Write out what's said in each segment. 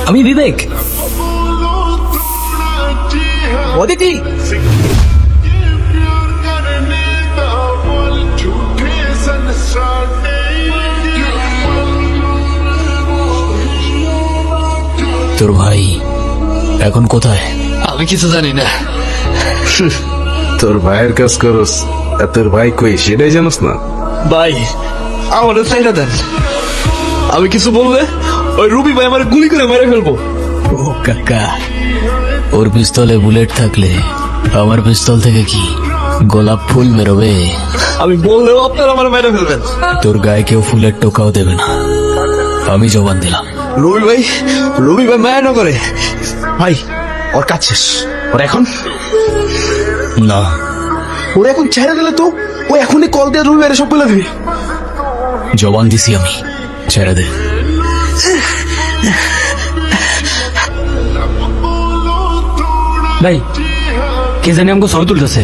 আমি বিবেক। অদিতি, তোর ভাই এখন কোথায়? আমি কিছু জানি না। তোর ভাইয়ের কাজ করস আর তোর ভাই কই সেটাই জানোস না? ভাই আমাদের চাইনা দেন, আমি কিছু বললে ওই রুবি ভাই আমার গুলি করে মেরে ফেলবো। ও কাকা, ওর পিস্তলে বুলেট থাকলে আমার পিস্তল থেকে কি গোলাপ ফুল বেরোবে? আমি বললেও আপনারা আমার মেরে ফেলবেন। তোর গায়ে কেউ ফুলের টোকাও দেবে না, আমি জবান দিলাম। রুবি ভাই মায়া না করে। ভাই ওর কাজ শেষ, ওর এখন না, ওরা এখন ছেড়ে দিলে তো ও এখনই কল দিয়ে রুবি ভাইয়ের সব বলে দিবি। জবান দিছি আমি, ছেড়ে দে। ভাই কে জানি আমাকে ছবি তুলতেছে।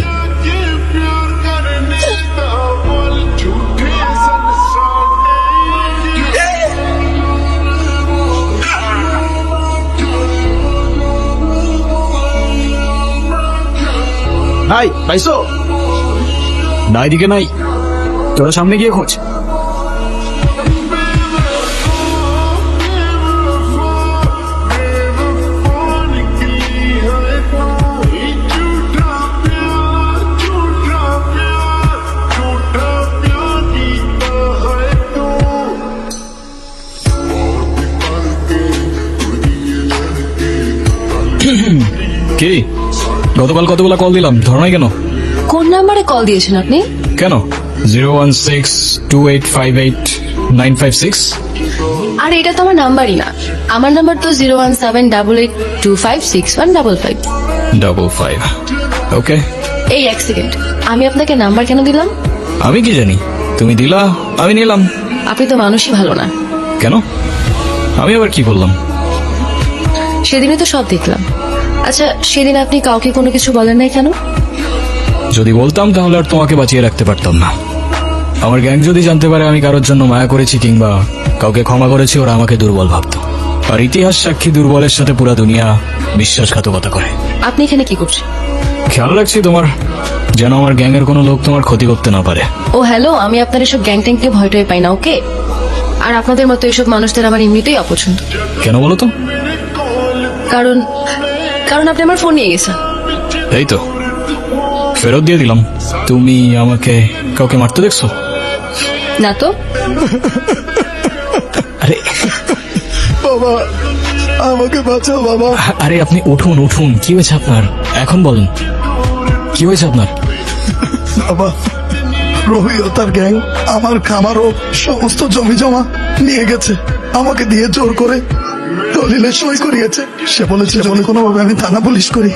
ভাই পাইছো? না, এদিকে নাই, তোরা সামনে গিয়ে খোঁজ। কি গতকাল কতগুলা কল দিলাম, ধরো নাই কেন? কোন নাম্বারে কল দিয়েছেন আপনি? কেন? 01628589556। আর এটা তো আমার নাম্বারই না, আমার নাম্বার তো 01788256155। ওকে, এই এক সেকেন্ড, আমি আপনাকে নাম্বার কেন দিলাম? আমি কি জানি, তুমি দিলা আমি নিলাম। আপনি তো মানুষই ভালো না। কেন? আমি আবার কি করলাম? সেদিনই তো সব দেখলাম। আচ্ছা, সেদিন আপনি কাউকে কোনো কিছু বলেন নাই কেন? যদি বলতাম তাহলে আর তোমাকে বাঁচিয়ে রাখতে পারতাম না। আমার গ্যাং যদি জানতে পারে আমি কারোর জন্য মায়া করেছি কিংবা কাউকে ক্ষমা করেছি, ওরা আমাকে দুর্বল ভাবতো। আর ইতিহাস সাক্ষী দুর্বলের সাথে পুরা দুনিয়া বিশ্বাসঘাতকতা করে। আপনি এখানে কি করছেন? খেয়াল রাখছি তোমার, যেন আমার গ্যাংয়ের কোনো লোক তোমার ক্ষতি করতে না পারে। ও হ্যালো, আমি আপনার এসব গ্যাং ট্যাংকে ভয়টাই পাই না, ওকে? আর আপনাদের মতো এসব মানুষদের আমার এমনিতেই অপছন্দ। কেন বলো তো? কারণ কারণ আপনি আমার ফোন নিয়ে গেছেন। এই তো ফেরত দিয়ে দিলাম। তুমি আমাকে কাউকে মারতে দেখছো? না তো। আরে বাবা আমাকে বাঁচাও বাবা। আরে আপনি উঠুন উঠুন, কি হয়েছে আপনার? এখন বলুন কি হয়েছে আপনার? বাবা রবি ও তার গ্যাং আমার খামারও সমস্ত জমি জমা নিয়ে গেছে, আমাকে দিয়ে জোর করে দলিলে সই করিয়েছে। সে বলেছে যদি কোনোভাবে আমি থানা পুলিশ করি,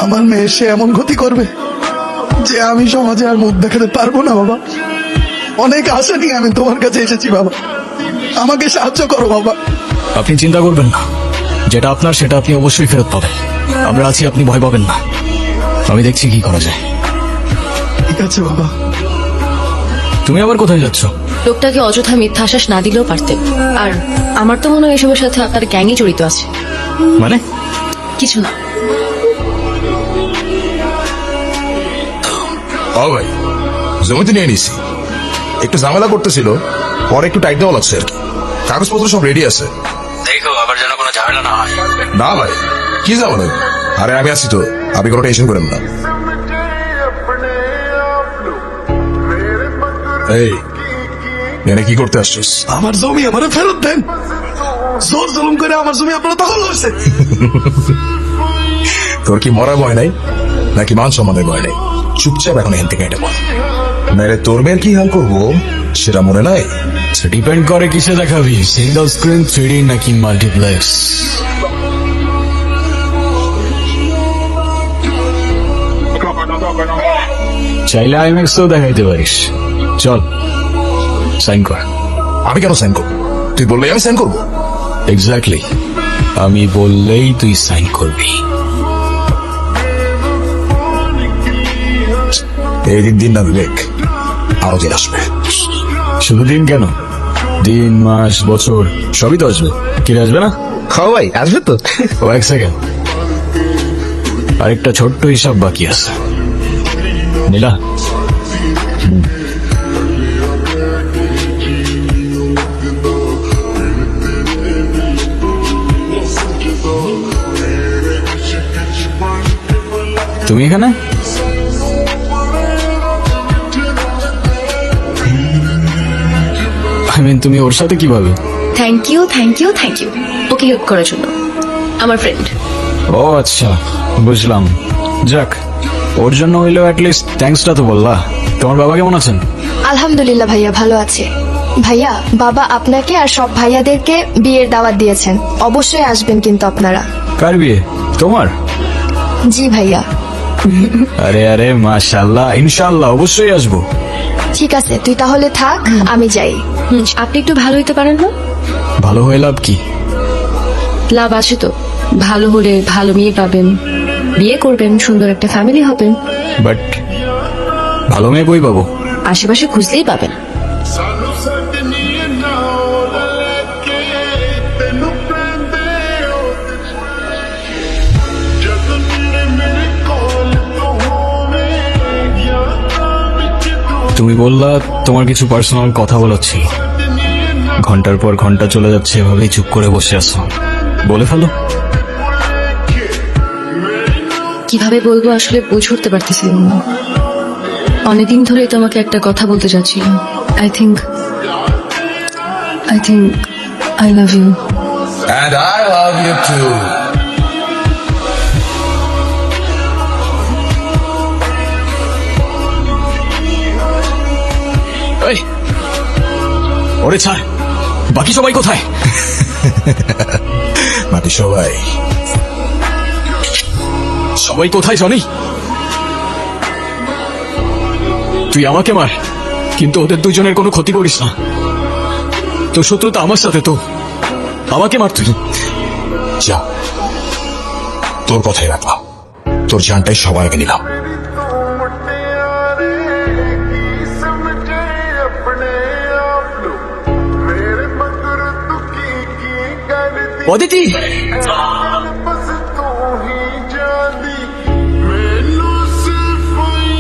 আমার মেয়ে সে এমন ক্ষতি করবে যে আমি সমাজে আর মুখ দেখাতে পারবো না। বাবা অনেক আশা নিয়ে আমি তোমার কাছে এসেছি, বাবা আমাকে সাহায্য করো বাবা। আপনি চিন্তা করবেন না, যেটা আপনার সেটা আপনি অবশ্যই ফেরত পাবেন। আমরা আছি, আপনি ভয় পাবেন না। আমি দেখছি কি করা যায়। ঠিক আছে বাবা। তুমি আবার কোথায় যাচ্ছ? লোকটাকে অযথা মিথ্যা আশ্বাস না দিলেও পারতেন। আর আমার তো মনে হয় এসবের সাথে আপনার গ্যাংই জড়িত আছে। মানে? কিছু না। ও ভাই জমিতে নিয়ে নিছি, একটু ঝামেলা করতেছিল, পরে একটু টাইট দেওয়া লাগছে আর কি। কাগজপত্র সব রেডি আছে, দেখো আবার যেন কোনো ঝামেলা না হয়। না ভাই কি ঝামেলা? আরে আমি আছি তো, আপনি কোনো টেনশন করেন না। এই এনে কি করতে আসছিস? আমার জমি আমার ফেরত দেন। জোর জুলুম করে আমার জমি আপনারা দখল হয়েছে। তোর কি মরা ভয় নাই নাকি মান সম্মানের ভয় নাই? চুপচাপ এখন এখান থেকে এটা বল, নাইলে তোর মেয়ের কি হাল করবো সেটা মনে নাই? ডিপেন্ড করে কিসে দেখাবি, সিঙ্গল স্ক্রিন, 3D নাকি মাল্টিপ্লেক্স। চাইলে আইম্যাক্সও দেখাইতে পারিস। চল সাইন কর। আমি কেন সাইন করবো? তুই বললেই আমি সাইন করবো? এক্স্যাক্টলি, আমি বললেই তুই সাইন করবি। এই দিন না বিবেক, আরো দিন আসবে। শুধু দিন কেন, দিন মাস বছর সবই তো আসবে। কি আসবে না? খাও ভাই, আসবে তো? ও এক সেকেন্ড, আরেকটা ছোট্ট হিসাব বাকি আছে। নীলা, তুমি এখানে? আই মিন তুমি ওর সাথে কিভাবে? Thank you thank you thank you okay help করার জন্য, আমার ফ্রেন্ড। ও আচ্ছা, বুঝলাম। যাক, ওর জন্য হইলেও অ্যাটলিস্ট থ্যাঙ্কসটা তো বললা। তোমার বাবা কেমন আছেন? আলহামদুলিল্লাহ ভাইয়া, ভালো আছে। ভাইয়া, বাবা আপনাকে আর সব ভাইয়াদেরকে বিয়ের দাওয়াত দিয়েছেন, অবশ্যই আসবেন কিন্তু আপনারা। কার বিয়ে? তোমার? জি ভাইয়া। আরে আরে মাশাআল্লাহ, ইনশাআল্লাহ অবশ্যই আসবো। ঠিক আছে, তুই তাহলে থাক, আমি যাই। আপনি একটু ভালো হইতে পারেন না? ভালো হয়ে লাভ কি? লাভ আছে তো, ভালো হলে ভালো মেয়ে পাবেন, বিয়ে করবেন, সুন্দর একটা ফ্যামিলি হবেন। বাট ভালো মেয়ে কই পাবো? আশেপাশে খুঁজলেই পাবেন। ਸਾਨੂੰ ਸੱਜਣੀ ਨਾਲ ਲੈ ਕੇ ਤੈਨੂੰ ਪੈਂਦੇ ਹੋ ਜਦ ਮੇਰੇ ਕੋਲ ਤੋਂ ਹੋਵੇ ਯਾਦਾਂ ਵਿੱਚ ਤੂੰ তুমি বললা তোমার কিছু পার্সোনাল কথা বলার ছিল। ঘন্টার পর ঘন্টা চলে যাচ্ছে, এভাবেই চুপ করে বসে আছো। বলে ফেলো। কিভাবে বলবো আসলে বুঝে উঠতে পারতেছিলাম না। অনেকদিন ধরে তোমাকে একটা কথা বলতে চাচ্ছিলাম। I think I love you. And I love you too. এই, ওরে ছাড়, বাকি সবাই কোথায়? বাকি সবাই সবাই কোথায় জনি? তুই আমাকে মার, কিন্তু ওদের দুজনের কোনো ক্ষতি করিস না। তোর শত্রুতা আমার সাথে, তো আমাকে মার তুই। যা, তোর কথাই রাখলাম, তোর জানটাই সবার আগে নিলাম। ਮੁਟਿਆਰੇ ਕੀ ਸਮਝੇ ਆਪਣੇ ਆਪ ਨੂੰ ਮੇਰੇ ਮਗਰ ਤੂੰ ਕੀ ਕਰਦੀ অদিতি, ਬਸ ਤੂੰ ਹੀ ਜਾਣਦੀ ਮੈਨੂੰ ਸਿਰਫ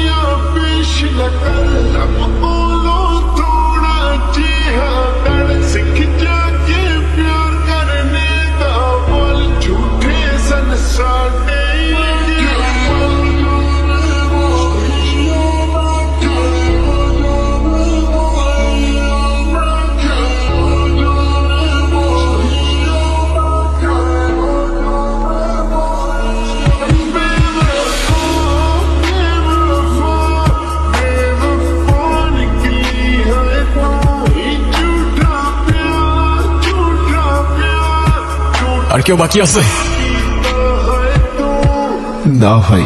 ਯਾ ਪੇਸ਼ ਕਰ ਲੱਭ ਕੋਲੋਂ ਥੋੜਾ ਜਿਹਾ ਡਰ ਸਿੱਖ ਜਾ ਕੇ ਪਿਆਰ ਕਰਨੇ ਦਾ ਬੋਲ ਝੂਠੇ ਸਨ ਸਾਡੇ আর কেউ বাকি আছে? না ভাই,